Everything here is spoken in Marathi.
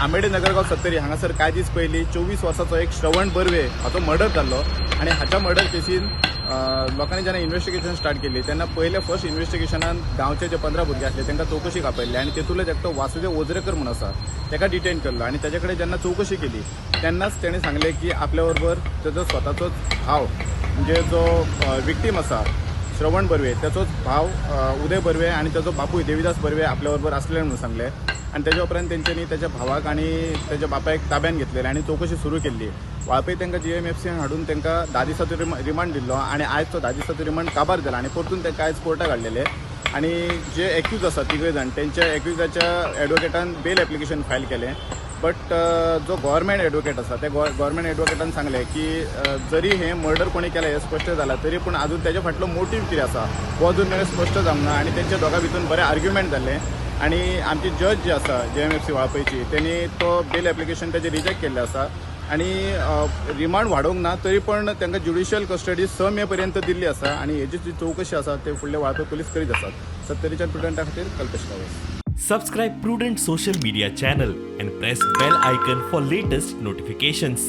आंबेडे नगरगाव सत्तरी हांगासर कांय दीस पयलीं 24 वर्साचो एक श्रवण बर्वे हाचो मर्डर जाल्लो आनी हाच्या मर्डर केसीन लोकांनी जेन्ना इन्व्हेस्टिगेशन स्टार्ट केली तेन्ना पयले फर्स्ट इन्व्हेस्टिगेशनान गांवचे जे 15 भुरगे आसले तांकां चवकशी आपयल्ली आनी तेतूंतलोच एकटो वासुदेव ओझरेकर म्हणून आसा ताका डिटेन केल्लो आनी ताचे कडेन जेन्ना चवकशी केली तेन्नाच ताणें सांगलें की आपल्या बरोबर ताजो स्वताचोच भाव म्हणजे जो विक्टीम आसा श्रवण बर्वे त्याचोच भाव उदय बर्वे आणि त्याचो बापूय देविदास बर्वे आपल्या बरोबर असलेले म्हणून सांगले आणि त्याच्या उपरांत तेंच्यांनी त्याच्या भावाक आणि त्याच्या बापायक ताब्यान घेतलेले आणि चवकशी सुरू केल्ली. वाळपय तांकां GMFCन हाडून तांकां 10 दिसाचो रिमांड दिल्लो आणि आयज तो 10 दिसाचो रिमांड काबार जाला आणि परतून तांकां आयज कोर्टाक हाडलेले आणि जे एक्यूज आसा तिगूय जाण तेंच्या एक्युजाच्या एडवोकेटान बेल एप्लिकेशन फायल केलें. बट जो गव्हर्मेंट एडवोकेट आसा त्या गव्हर्मेंट एडवोकेटान सांगलें की जरी हे मर्डर कोणी केलें हें स्पश्ट जालां तरी पूण अजून तेच्या फाटलो मोटीव कितें आसा हो अजून मेरेन स्पश्ट जावना आणि तेंच्या दोगां भितून बरें आर्ग्युमेंट जाल्लें आणि आमची जज जी आसा GMFC वाळपयची तेणी तो बेल एप्लिकेशन तेजें रिजेक्ट केल्लें आसा आणि रिमांड वाडोवंक ना तरी पण तांकां ज्युडिशियल कस्टडी 6 मे पर्यंत दिल्ली आसा आणि हेजी जी चवकशी आसा ते फुडले वाळपय पुलीस करीत आसात. सत्तरीच्या स्टुडंटा खातीर कल्पेश रावस. Subscribe Prudent social media channel and press bell icon for latest notifications.